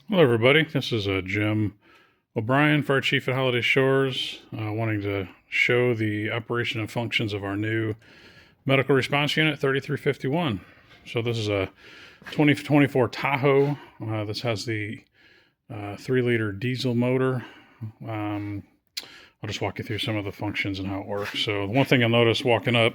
Hello, everybody. This is Jim O'Brien, Fire Chief at Holiday Shores, wanting to show the operation and functions of our new Medical Response Unit 3351. So this is a 2024 Tahoe. This has the 3-liter diesel motor. I'll just walk you through some of the functions and how it works. So one thing you'll notice walking up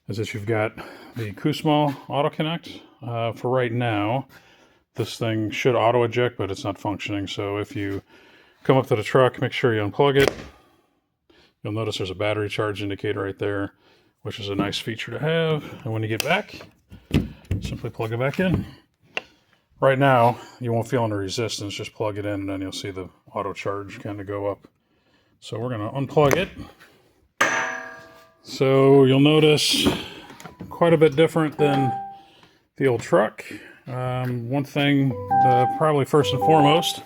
is that you've got the Kusmal Auto Connect. For right now, this thing should auto eject, but it's not functioning. So if you come up to the truck, make sure you unplug it. You'll notice there's a battery charge indicator right there, which is a nice feature to have. And when you get back, simply plug it back in. Right now, you won't feel any resistance. Just plug it in, and then you'll see the auto charge kind of go up. So we're going to unplug it. So you'll notice quite a bit different than the old truck. One thing, probably first and foremost,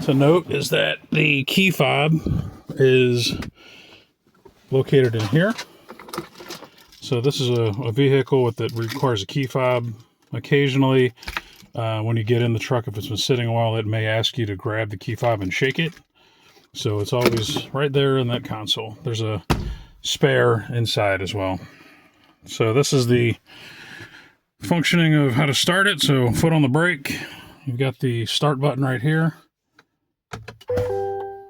to note is that the key fob is located in here. So this is a vehicle that requires a key fob. Occasionally, when you get in the truck, if it's been sitting a while, it may ask you to grab the key fob and shake it. So it's always right there in that console. There's a spare inside as well. So this is the functioning of how to start it. So foot on the brake, you've got the start button right here.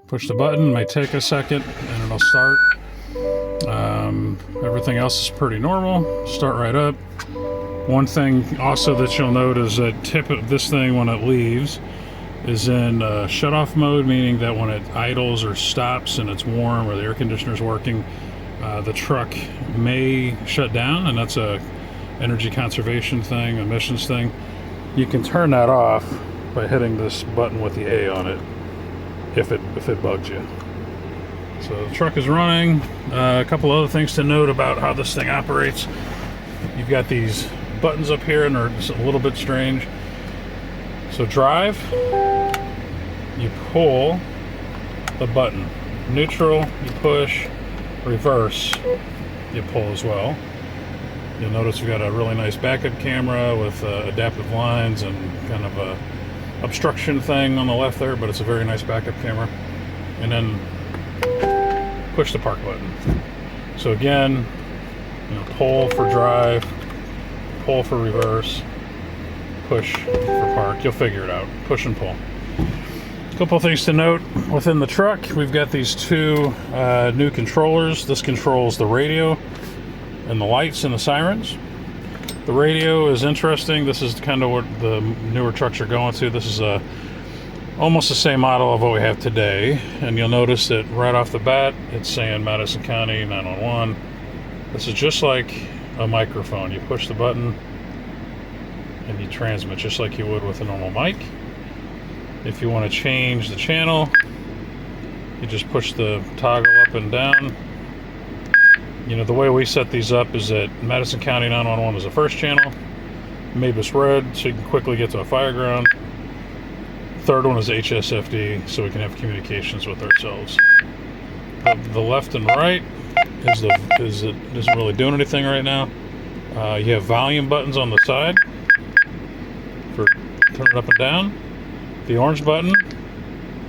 Push the button, it may take a second and it'll start. Everything else is pretty normal. Start right up. One thing also that you'll note is that tip of this thing when it leaves is in shut off mode, meaning that when it idles or stops and it's warm or the air conditioner's working, the truck may shut down, and that's a energy conservation thing, emissions thing. You can turn that off by hitting this button with the A on it if it bugs you. So the truck is running. A couple other things to note about how this thing operates. You've got these buttons up here and they're just a little bit strange. So drive, you pull the button. Neutral, you push. Reverse, you pull as well. You'll notice we've got a really nice backup camera with adaptive lines and kind of a obstruction thing on the left there, but it's a very nice backup camera. And then push the park button. So again, pull for drive, pull for reverse, push for park. You'll figure it out. Push and pull. A couple of things to note within the truck. We've got these two new controllers. This controls the radio and the lights and the sirens. The radio is interesting. This is kind of what the newer trucks are going to. This is almost the same model of what we have today. And you'll notice that right off the bat, it's saying Madison County 911. This is just like a microphone. You push the button and you transmit just like you would with a normal mic. If you want to change the channel, you just push the toggle up and down. The way we set these up is that Madison County 911 is the first channel. MABUS red, so you can quickly get to a fire ground. Third one is HSFD, so we can have communications with ourselves. The left and right it isn't really doing anything right now. You have volume buttons on the side for turning up and down. The orange button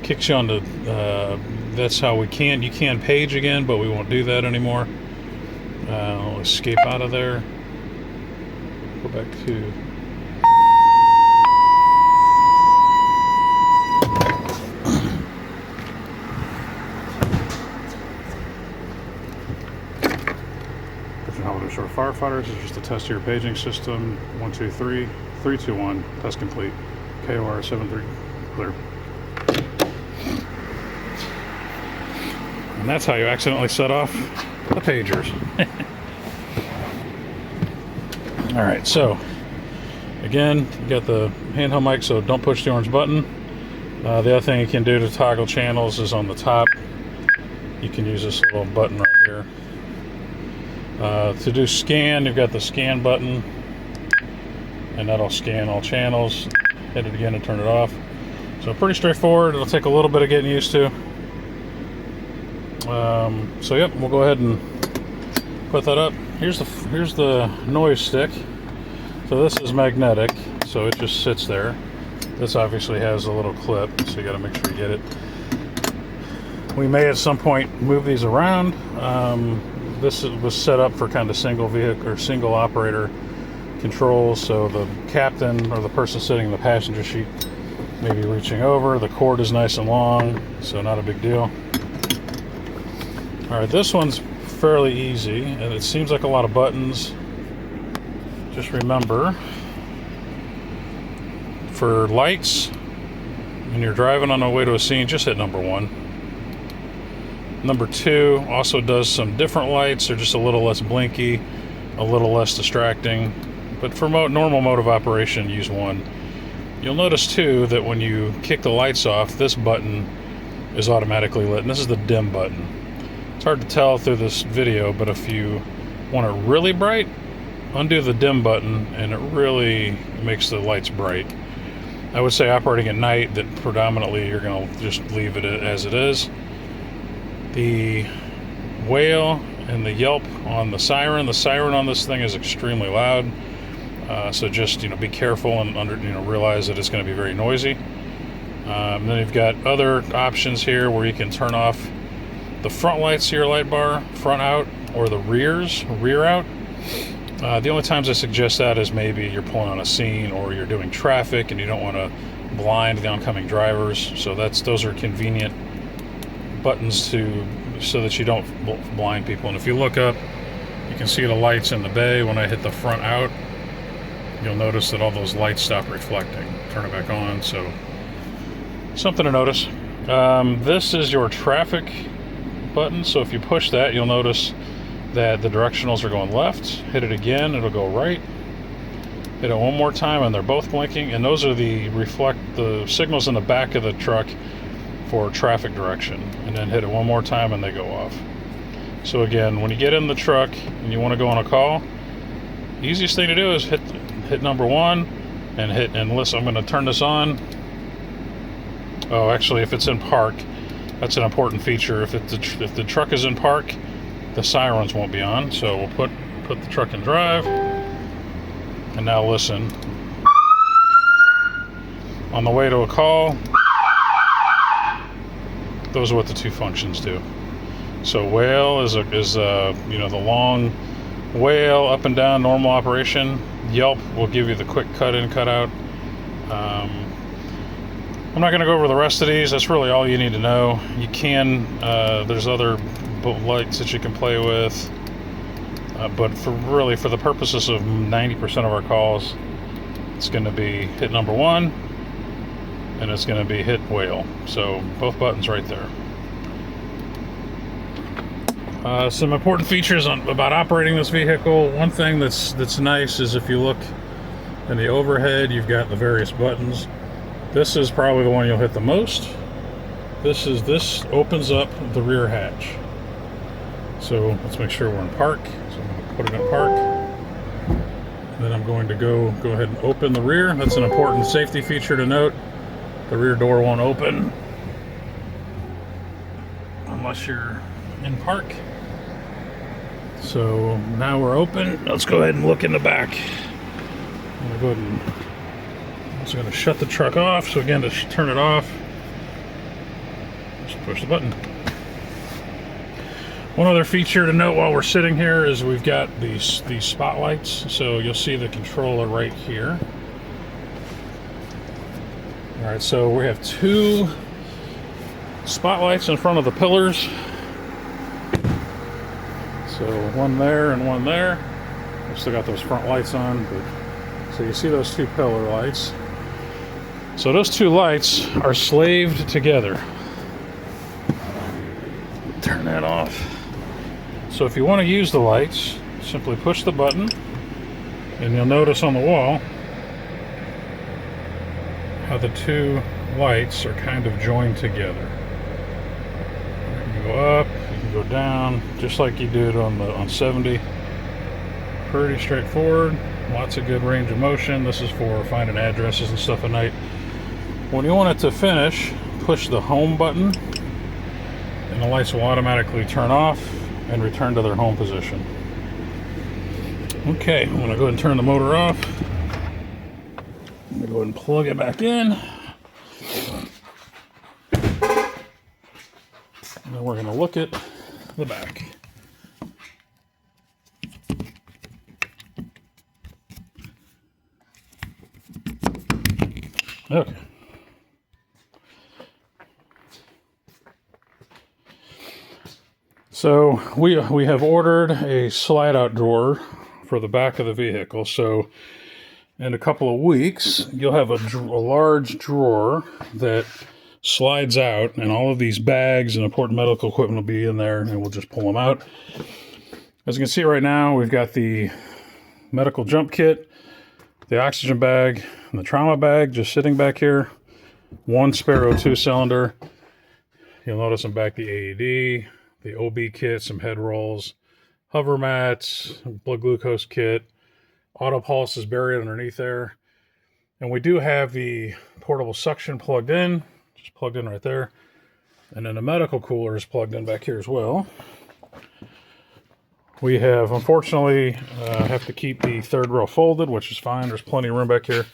kicks you onto, that's how you can page again, but we won't do that anymore. I'll escape out of there. Go back to... Holiday Shore Firefighters. It's just a test of your paging system. 1, 2, 3, 3, 2, 1. Test complete. KOR 73 clear. And that's how you accidentally set off the pagers. All right, so again, you got the handheld mic, so don't push the orange button. The other thing you can do to toggle channels is on the top. You can use this little button right here. To do scan, you've got the scan button, and that'll scan all channels. Hit it again and turn it off. So pretty straightforward. It'll take a little bit of getting used to. So yep, we'll go ahead and put that up. Here's the noise stick. So this is magnetic, so it just sits there. This obviously has a little clip, so you got to make sure you get it. We may at some point move these around. This was set up for kind of single vehicle or single operator controls, so the captain or the person sitting in the passenger seat may be reaching over. The cord is nice and long, so not a big deal. All right, this one's fairly easy, and it seems like a lot of buttons. Just remember, for lights, when you're driving on the way to a scene, just hit number 1. Number 2 also does some different lights. They're just a little less blinky, a little less distracting. But for normal mode of operation, use 1. You'll notice too that when you kick the lights off, this button is automatically lit, and this is the dim button. It's hard to tell through this video, but if you want it really bright, undo the dim button and it really makes the lights bright. I would say operating at night that predominantly you're going to just leave it as it is. The wail and the yelp on the siren on this thing is extremely loud. So just be careful and realize that it's going to be very noisy. Then you've got other options here where you can turn off the front lights of your light bar, front out, or the rear out. The only times I suggest that is maybe you're pulling on a scene or you're doing traffic and you don't want to blind the oncoming drivers. So those are convenient buttons so that you don't blind people. And if you look up, you can see the lights in the bay. When I hit the front out, you'll notice that all those lights stop reflecting. Turn it back on, so something to notice. This is your traffic button, so if you push that, you'll notice that the directionals are going left. Hit it again, it'll go right. Hit it one more time, and they're both blinking, and those are the signals in the back of the truck for traffic direction. And then hit it one more time, and they go off. So again, when you get in the truck and you want to go on a call, the easiest thing to do is hit number 1 and listen. I'm going to turn this on. Oh, actually, if it's in park, that's an important feature. If the truck is in park, the sirens won't be on. So we'll put the truck in drive, and now listen. On the way to a call, those are what the 2 functions do. So wail is the long wail up and down, normal operation. Yelp will give you the quick cut in, cut out. I'm not going to go over the rest of these. That's really all you need to know. You can, there's other lights that you can play with, but for the purposes of 90% of our calls, it's going to be hit number 1, and it's going to be hit wail. So both buttons right there. Some important features about operating this vehicle. One thing that's nice is if you look in the overhead, you've got the various buttons. This is probably the one you'll hit the most. This opens up the rear hatch. So let's make sure we're in park. So I'm going to put it in park. And then I'm going to go ahead and open the rear. That's an important safety feature to note. The rear door won't open unless you're in park. So now we're open. Let's go ahead and look in the back. I'm going to shut the truck off. So again, to turn it off, just push the button. One other feature to note while we're sitting here is we've got these spotlights. So you'll see the controller right here. All right, so we have 2 spotlights in front of the pillars. So one there and one there. I've still got those front lights on, but so you see those 2 pillar lights. So those 2 lights are slaved together. Turn that off. So if you want to use the lights, simply push the button, and you'll notice on the wall how the 2 lights are kind of joined together. You can go up, you can go down, just like you did on 70. Pretty straightforward. Lots of good range of motion. This is for finding addresses and stuff at night. When you want it to finish, push the home button, and the lights will automatically turn off and return to their home position. Okay, I'm going to go ahead and turn the motor off. I'm going to go ahead and plug it back in. And then we're going to look at the back. Okay. So we have ordered a slide out drawer for the back of the vehicle. So in a couple of weeks, you'll have a large drawer that slides out, and all of these bags and important medical equipment will be in there, and we'll just pull them out. As you can see right now, we've got the medical jump kit, the oxygen bag, and the trauma bag just sitting back here. One spare O2 cylinder. You'll notice I'm back the AED, the OB kit, some head rolls, hover mats, blood glucose kit. Auto pulse is buried underneath there. And we do have the portable suction plugged in, just plugged in right there. And then the medical cooler is plugged in back here as well. We have, unfortunately, have to keep the third row folded, which is fine. There's plenty of room back here.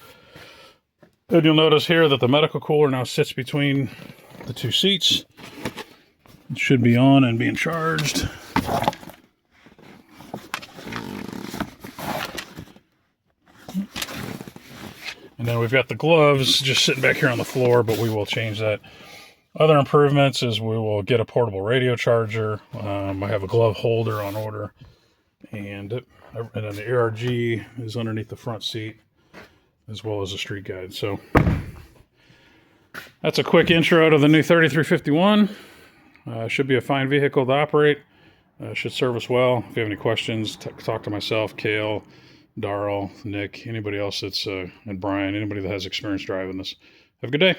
And you'll notice here that the medical cooler now sits between the two seats. It should be on and being charged. And then we've got the gloves just sitting back here on the floor, but we will change that. Other improvements is we will get a portable radio charger. I have a glove holder on order. And then the ARG is underneath the front seat, as well as a street guide. So that's a quick intro to the new 3351. Should be a fine vehicle to operate. Should serve us well. If you have any questions, talk to myself, Kale, Darrell, Nick, anybody else that's, and Brian, anybody that has experience driving this. Have a good day.